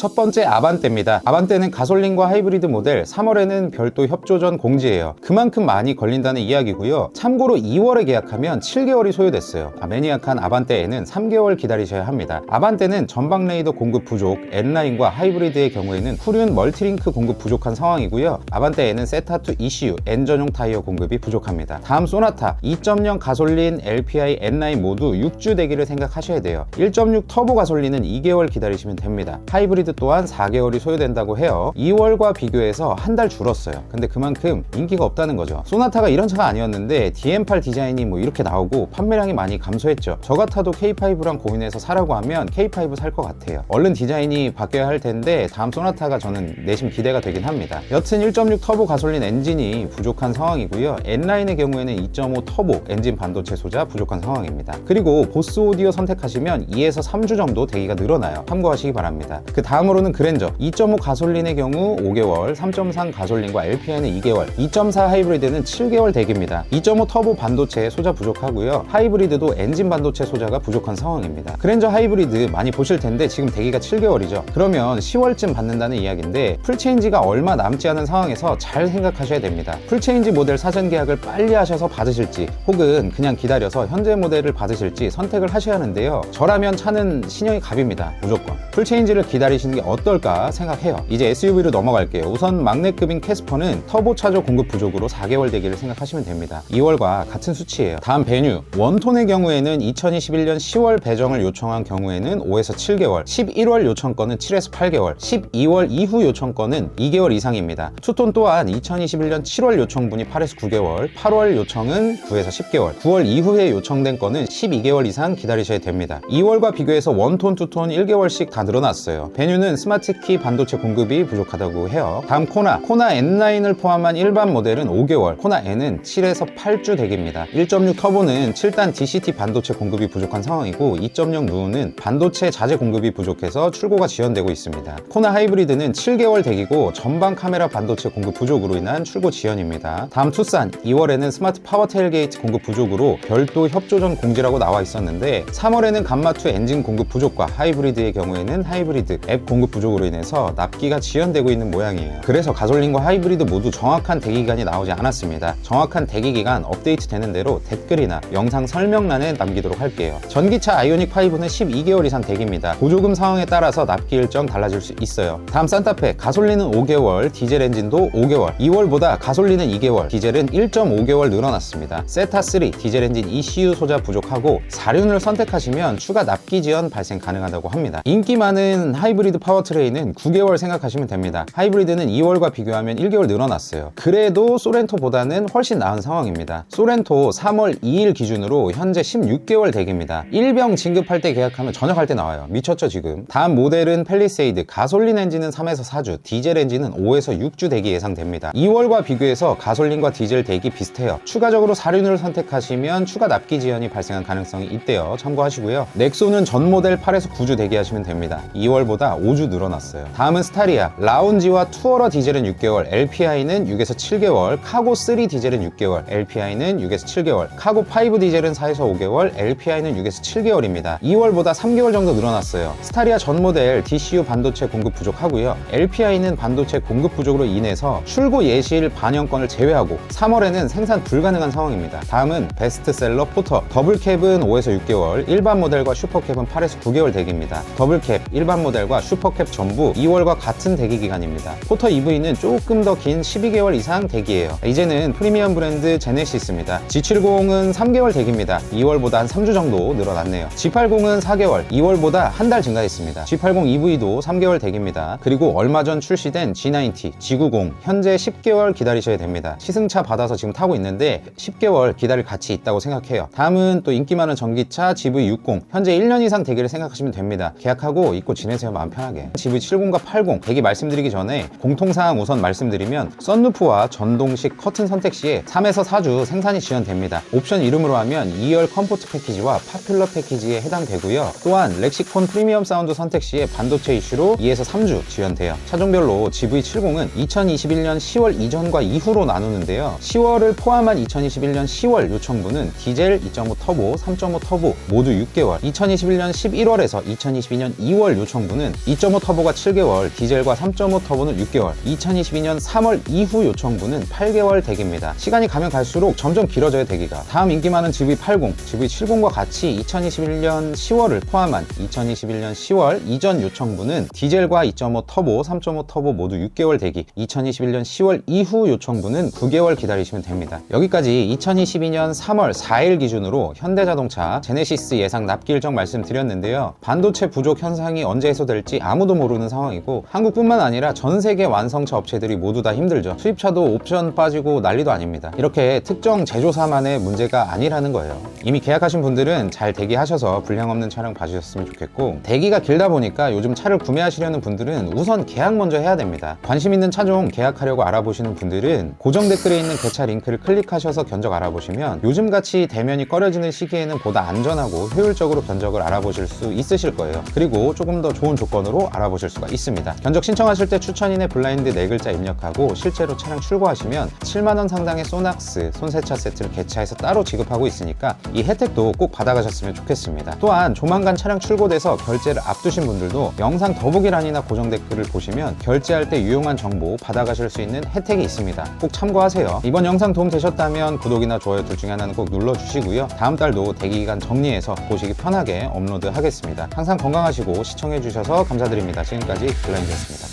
첫 번째 아반떼입니다. 아반떼는 가솔린과 하이브리드 모델 3월에는 별도 협조전 공지예요. 그만큼 많이 걸린다는 이야기고요. 참고로 2월에 계약하면 7개월이 소요됐어요. 매니악한 아반떼에는 3개월 기다리셔야 합니다. 아반떼는 전방 레이더 공급 부족, N9과 하이브리드의 경우에는 후륜 멀티링크 공급 부족한 상황이고요. 아반떼에는 세타2 ECU, N전용 타이어 공급이 부족합니다. 다음 소나타 2.0 가솔린 LPI N9 모두 6주 대기를 생각하셔야 돼요. 1.6 터보 가솔린은 2개월 기다리시면 됩니다. 하이브리드 또한 4개월이 소요된다고 해요. 2월과 비교해서 한 달 줄었어요. 근데 그만큼 인기가 없다는 거죠. 소나타가 이런 차가 아니었는데 DM8 디자인이 이렇게 나오고 판매량이 많이 감소했죠. 저 같아도 K5랑 고민해서 사라고 하면 K5 살 것 같아요. 얼른 디자인이 바뀌어야 할 텐데 다음 소나타가 저는 내심 기대가 되긴 합니다. 여튼 1.6 터보 가솔린 엔진이 부족한 상황이고요. N9의 경우에는 2.5 터보 엔진 반도체 소자 부족한 상황입니다. 그리고 보스 오디오 선택하시면 2에서 3주 정도 대기가 늘어나요. 참고하시기 바랍니다. 그 다음으로는 그랜저 2.5 가솔린의 경우 5개월, 3.3 가솔린과 LPI는 2개월, 2.4 하이브리드는 7개월 대기입니다. 2.5 터보 반도체 소자 부족하고요. 하이브리드도 엔진 반도체 소자가 부족한 상황입니다. 그랜저 하이브리드 많이 보실 텐데 지금 대기가 7개월이죠. 그러면 10월쯤 받는다는 이야기인데 풀체인지가 얼마 남지 않은 상황에서 잘 생각하셔야 됩니다. 풀체인지 모델 사전 계약을 빨리 하셔서 받으실지 혹은 그냥 기다려서 현재 모델을 받으실지 선택을 하셔야 하는데요. 저라면 차는 신형이 갑입니다. 무조건. 풀체인지를 기다리시는 게 어떨까 생각해요. 이제 SUV로 넘어갈게요. 우선 막내급인 캐스퍼는 터보차저 공급 부족으로 4개월 대기를 생각하시면 됩니다. 2월과 같은 수치예요. 다음 베뉴 원톤의 경우에는 2021년 10월 배정을 요청한 경우에는 5에서 7개월, 11월 요청 건은 7에서 8개월, 12월 이후 요청 건은 2개월 이상입니다. 투톤 또한 2021년 7월 요청분이 8에서 9개월, 8월 요청은 9에서 10개월, 9월 이후에 요청된 건은 12개월 이상 기다리셔야 됩니다. 2월과 비교해서 원톤, 투톤 1개월씩 다 늘어났어요. 베뉴는 스마트키 반도체 공급이 부족하다고 해요. 다음 코나 N9을 포함한 일반 모델은 5개월, 코나 N은 7에서 8주 대기입니다. 1.6 터보는 7단 DCT 반도체 공급이 부족한 상황이고 2.0 누우는 반도체 자재 공급이 부족해서 출고가 지연되고 있습니다. 코나 하이브리드는 7개월 대기고 전방 카메라 반도체 공급 부족으로 인한 출고 지연입니다. 다음 투싼 2월에는 스마트 파워 테일게이트 공급 부족으로 별도 협조전 공지라고 나와 있었는데 3월에는 감마2 엔진 공급 부족과 하이브리드의 경우에는 하이브리드 앱 공급 부족으로 인해서 납기가 지연되고 있는 모양이에요. 그래서 가솔린과 하이브리드 모두 정확한 대기기간이 나오지 않았습니다. 정확한 대기기간 업데이트 되는 대로 댓글이나 영상 설명란에 남기도록 할게요. 전기차 아이오닉 5는 12개월 이상 대기입니다. 보조금 상황에 따라서 납기 일정 달라질 수 있어요. 다음 산타페 가솔린은 5개월, 디젤 엔진도 5개월, 2월보다 가솔린은 2개월, 디젤은 1.5개월 늘어났습니다. 세타3 디젤 엔진 ECU 소자 부족하고 4륜을 선택하시면 추가 납기 지연 발생 가능하다고 합니다. 인기 많은 하이브리드 파워트레인은 9개월 생각하시면 됩니다. 하이브리드는 2월과 비교하면 1개월 늘어났어요. 그래도 소렌토보다는 훨씬 나은 상황입니다. 소렌토 3월 2일 기준으로 현재 16개월 대기입니다. 1병 진급할 때 계약하면 전역할 때 나와요. 미쳤죠 지금. 다음 모델은 펠리세이드 가솔린 엔진은 3에서 4주, 디젤 엔진은 5에서 6주 대기 예상됩니다. 2월과 비교해서 가솔린과 디젤 대기 비슷해요. 추가적으로 4륜을 선택하시면 추가 납기 지연이 발생할 가능성이 있대요. 참고하시고요. 넥소는 전 모델 8에서 9주 대기하시면 됩니다. 2월보다 5주 늘어났어요. 다음은 스타리아 라운지와 투어러 디젤은 6개월, LPI는 6에서 7개월, 카고3 디젤은 6개월, LPI는 6에서 7개월, 카고5 디젤은 4에서 5개월, LPI는 6에서 7개월입니다. 2월보다 3개월 정도 늘어났어요. 스타리아 전 모델 DCU 반도체 공급 부족하고요. LPI는 반도체 공급 부족으로 인해서 출고 예시일 반영권을 제외하고 3월에는 생산 불가능한 상황입니다. 다음은 베스트셀러 포터 더블캡은 5에서 6개월, 일반 모델과 슈퍼캡은 8에서 9개월 대기입니다. 더블캡, 일반 모델과 슈퍼캡 전부 2월과 같은 대기 기간입니다. 포터 EV는 조금 더 긴 12개월 이상 대기예요. 이제는 프리미엄 브랜드 제네시스입니다. G70은 3개월 대기입니다. 2월보다 한 3주 정도 늘어났네요. G80은 4개월, 2월보다 한 달 증가했습니다. G80 EV도 3개월 대기입니다. 그리고 얼마 전 출시된 G90, G90 현재 10개월 기다리셔야 됩니다. 시승차 받아서 지금 타고 있는데 10개월 기다릴 가치 있다고 생각해요. 다음은 또 인기 많은 전기차 GV60 현재 1년 이상 대기를 생각하시면 됩니다. 계약하고 입고 지내세요. 마음 편하게. GV70과 80 대기 말씀드리기 전에 공통사항 우선 말씀드리면 썬루프와 전동식 커튼 선택 시에 3에서 4주 생산이 지연됩니다. 옵션 이름으로 하면 2열 컴포트 패키지와 파퓰러 패키지에 해당되고요. 또한 렉시콘 프리미엄 사운드 선택 시에 반도체 이슈로 2에서 3주 지연돼요. 차종별로 GV70은 2021년 10월 이전과 이후로 나누는데요. 10월을 포함한 2021년 10월 요청분은 디젤 2.5 터보, 3.5 터보 모두 6개월, 2021년 11월에서 2022년 2월 요청분은 2.5 터보가 7개월, 디젤과 3.5 터보는 6개월, 2022년 3월 이후 요청분은 8개월 대기입니다. 시간이 가면 갈수록 점점 길어져요, 대기가. 다음 인기 많은 GV80, GV70과 같이 2021년 10월을 포함한 2021년 10월 이전 요청분은 디젤과 2.5 터보, 3.5 터보 모두 6개월 대기, 2021년 10월 이후 요청분은 9개월 기다리시면 됩니다. 여기까지 2022년 3월 4일 기준으로 현대자동차 제네시스 예상 납기 일정 말씀드렸는데요. 반도체 부족 현상이 언제 해소될지 아무도 모르는 상황이고, 한국뿐만 아니라 전 세계 완성차 업체들이 모두 다 힘들죠. 수입차도 옵션 빠지고 난리도 아닙니다. 이렇게 특정 제조사만의 문제가 아니라는 거예요. 이미 계약하신 분들은 잘 대기하셔서 불량 없는 차량 봐주셨으면 좋겠고, 대기가 길다 보니까 요즘 차를 구매하시려는 분들은 우선 계약 먼저 해야 됩니다. 관심 있는 차종 계약하려고 알아보시는 분들은 고정 댓글에 있는 개차 링크를 클릭하셔서 견적 알아보시면 요즘같이 대면이 꺼려지는 시기에는 보다 안전하고 효율적으로 견적을 알아보실 수 있으실 거예요. 그리고 조금 더 좋은 조건으로 알아보실 수가 있습니다. 견적 신청하실 때 추천인의 블라인드 4글자 입력하고 실제로 차량 출고하시면 7만원 상당의 소낙스, 손세차 세트를 개차해서 따로 지급하고 있으니까 이 혜택도 꼭 받아가셨으면 좋겠습니다. 또한 조만간 차량 출고돼서 결제를 앞두신 분들도 영상 더보기란이나 고정 댓글을 보시면 결제할 때 유용한 정보 받아가실 수 있는 혜택이 있습니다. 꼭 참고하세요. 이번 영상 도움 되셨다면 구독이나 좋아요 둘 중에 하나는 꼭 눌러주시고요. 다음 달도 대기기간 정리해서 보시기 편하게 업로드 하겠습니다. 항상 건강하시고 시청해주셔서 감사드립니다. 지금까지 블라인드였습니다.